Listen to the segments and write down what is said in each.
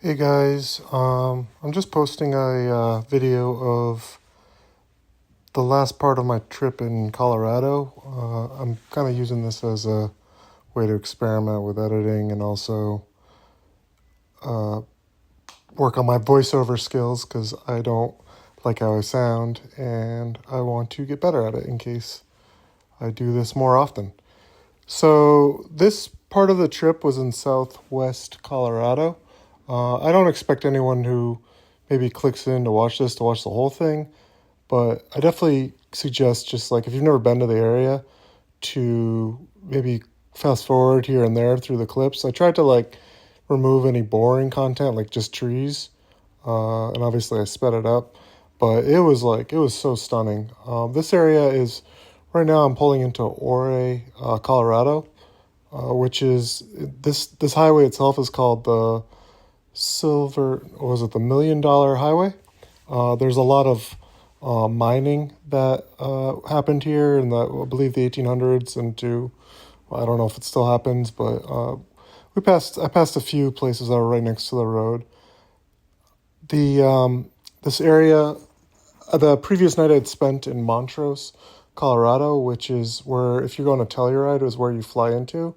Hey guys, I'm just posting a video of the last part of my trip in Colorado. I'm kind of using this as a way to experiment with editing and also work on my voiceover skills because I don't like how I sound and I want to get better at it in case I do this more often. So, this part of the trip was in southwest Colorado. I don't expect anyone who maybe clicks in to watch this to watch the whole thing, but I definitely suggest just like if you've never been to the area to maybe fast forward here and there through the clips. I tried to like remove any boring content like just trees, and obviously I sped it up, but it was so stunning. This area is right now I'm pulling into Ouray, Colorado, which is this highway itself is called the the $1 million highway. There's a lot of mining that happened here in the, I believe, the 1800s into, well, I don't know if it still happens, but I passed a few places that were right next to the road. This area, the previous night I'd spent in Montrose, Colorado, which is where, if you're going to Telluride, is where you fly into.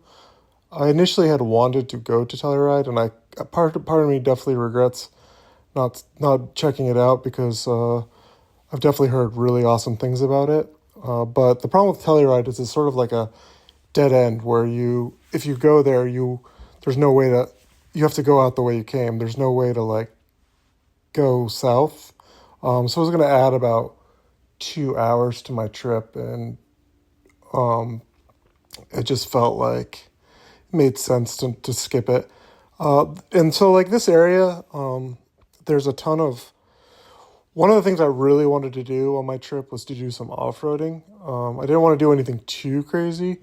I initially had wanted to go to Telluride, and part of me definitely regrets not checking it out because I've definitely heard really awesome things about it. But the problem with Telluride is it's sort of like a dead end where if you go there, there's no way to, you have to go out the way you came. There's no way to like go south. So I was going to add about 2 hours to my trip, and it just felt like it made sense to skip it. And so like this area, there's a ton of, one of the things I really wanted to do on my trip was to do some off-roading. I didn't want to do anything too crazy,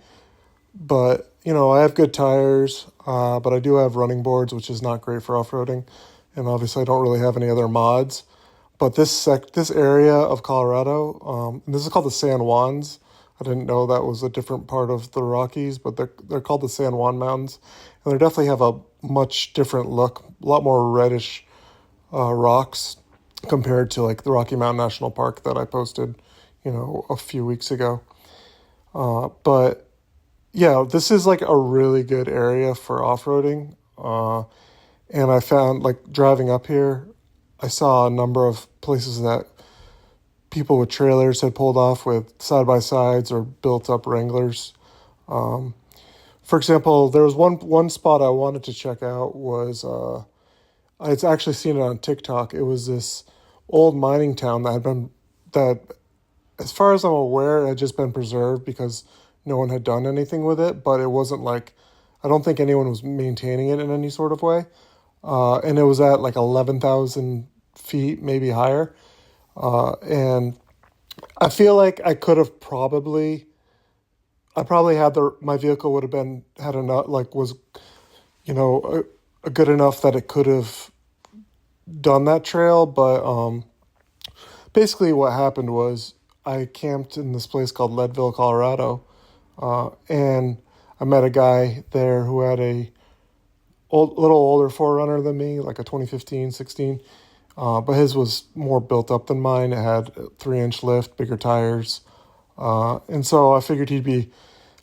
but I have good tires, but I do have running boards, which is not great for off-roading. And obviously I don't really have any other mods. But this area of Colorado, and this is called the San Juans. I didn't know that was a different part of the Rockies, but they're called the San Juan Mountains, and they definitely have a much different look, a lot more reddish rocks compared to like the Rocky Mountain National Park that I posted, a few weeks ago. But yeah, this is like a really good area for off-roading. And I found like driving up here, I saw a number of places that people with trailers had pulled off with side-by-sides or built-up Wranglers. For example, there was one spot I wanted to check out was, I'd actually seen it on TikTok. It was this old mining town that, as far as I'm aware, had just been preserved because no one had done anything with it, but it wasn't like, I don't think anyone was maintaining it in any sort of way. And it was at like 11,000 feet, maybe higher. And I feel like I probably had my vehicle would have had enough, like was, a good enough that it could have done that trail. But basically what happened was I camped in this place called Leadville, Colorado. And I met a guy there who had a little older 4Runner than me, like a 2015, 16. But his was more built up than mine. It had a 3-inch lift, bigger tires. And so I figured he'd be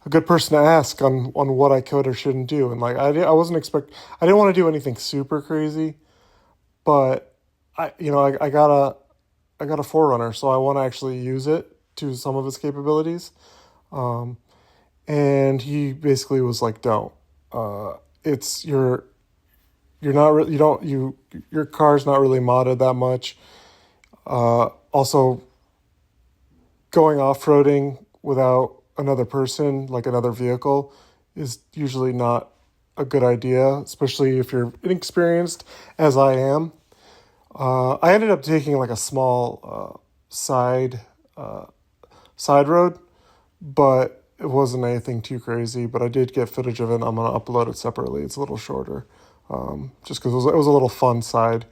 a good person to ask on what I could or shouldn't do. And like, I didn't want to do anything super crazy, but I got a 4Runner, so I want to actually use it to some of its capabilities. And he basically was like, don't, you're not really, your car's not really modded that much. Also, going off-roading without another person, like another vehicle, is usually not a good idea, especially if you're inexperienced, as I am. I ended up taking like a small side road, but it wasn't anything too crazy. But I did get footage of it. I'm gonna upload it separately. It's a little shorter, just because it was a little fun side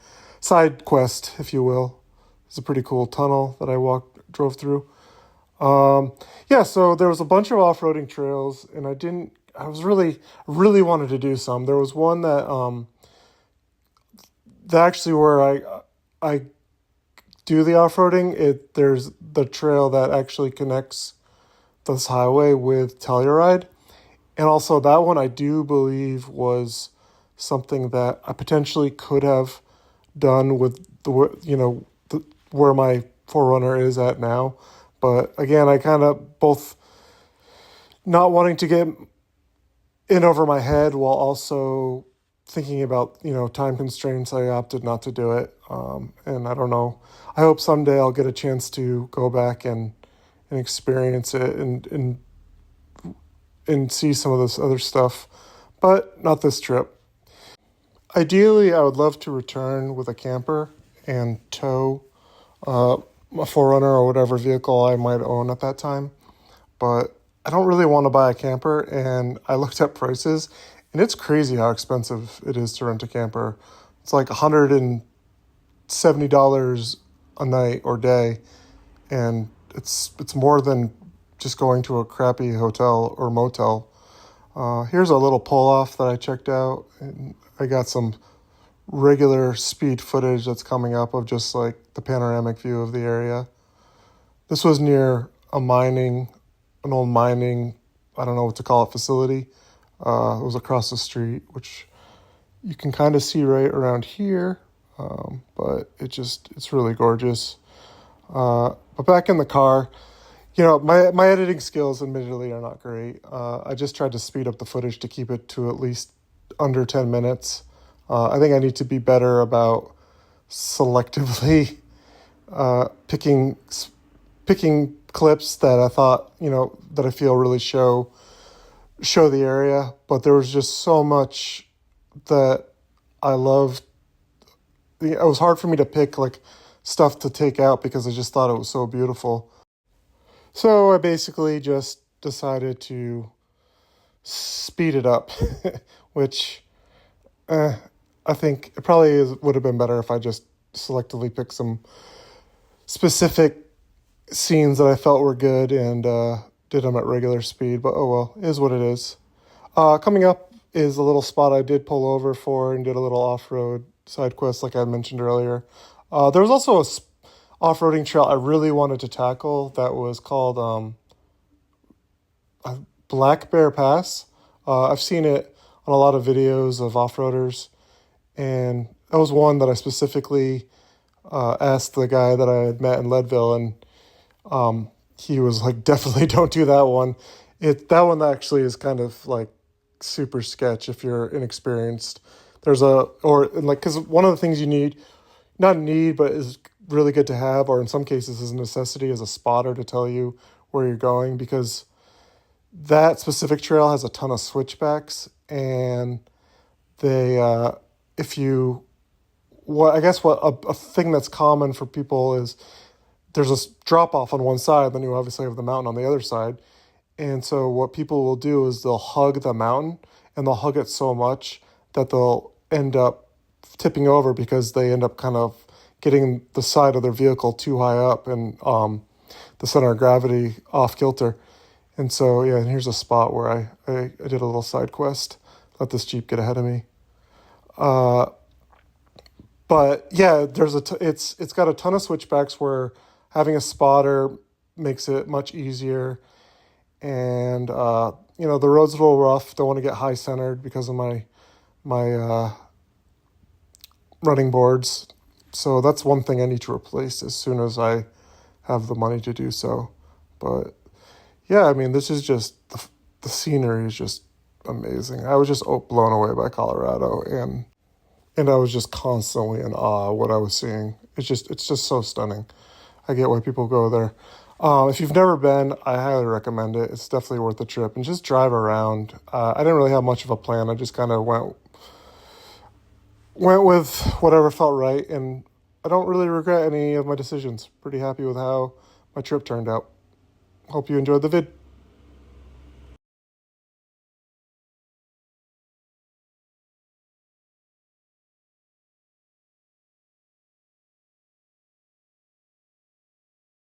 quest, if you will. It's a pretty cool tunnel that I drove through. Yeah, so there was a bunch of off-roading trails, and I was really wanted to do some. There was one that actually where I do the off roading. There's the trail that actually connects this highway with Telluride, and also that one I do believe was something that I potentially could have done with where my Forerunner is at now. But again, I kind of both not wanting to get in over my head while also thinking about time constraints. I opted not to do it, and I don't know. I hope someday I'll get a chance to go back and experience it and see some of this other stuff, but not this trip. Ideally, I would love to return with a camper and tow uh, a Forerunner or whatever vehicle I might own at that time. But I don't really want to buy a camper, and I looked at prices, and it's crazy how expensive it is to rent a camper. It's like $170 a night or day, and it's more than just going to a crappy hotel or motel. Here's a little pull off that I checked out, and I got some regular speed footage that's coming up of just like the panoramic view of the area. This was near an old mining, I don't know what to call it, facility. It was across the street, which you can kind of see right around here, but it's really gorgeous. But back in the car, my editing skills admittedly are not great. I just tried to speed up the footage to keep it to at least under 10 minutes. I think I need to be better about selectively picking clips that I thought, that I feel really show the area. But there was just so much that I loved. It was hard for me to pick like stuff to take out because I just thought it was so beautiful. So I basically just decided to speed it up, which I think it probably would have been better if I just selectively picked some specific scenes that I felt were good and did them at regular speed. But oh well, it is what it is. Coming up is a little spot I did pull over for and did a little off-road side quest like I mentioned earlier. There was also a off-roading trail I really wanted to tackle that was called Black Bear Pass. I've seen it on a lot of videos of off-roaders, and that was one that I specifically asked the guy that I had met in Leadville, and he was like, definitely don't do that one. That one actually is kind of like super sketch if you're inexperienced. Because one of the things you need, not need, but is really good to have, or in some cases is a necessity, is a spotter to tell you where you're going, because that specific trail has a ton of switchbacks, and they, if you, what I guess what a thing that's common for people is there's a drop off on one side, then you obviously have the mountain on the other side, and so what people will do is they'll hug the mountain, and they'll hug it so much that they'll end up tipping over because they end up kind of getting the side of their vehicle too high up and the center of gravity off kilter. And so, yeah, and here's a spot where I did a little side quest, let this Jeep get ahead of me. But yeah, it's got a ton of switchbacks where having a spotter makes it much easier. And, the road's a little rough. Don't want to get high centered because of my running boards. So that's one thing I need to replace as soon as I have the money to do so. But yeah, I mean, this is just, the scenery is just amazing. I was just blown away by Colorado, and I was just constantly in awe of what I was seeing. It's just so stunning. I get why people go there. If you've never been, I highly recommend it. It's definitely worth the trip, and just drive around. I didn't really have much of a plan. I just kind of went with whatever felt right, and I don't really regret any of my decisions. Pretty happy with how my trip turned out. Hope you enjoyed the vid.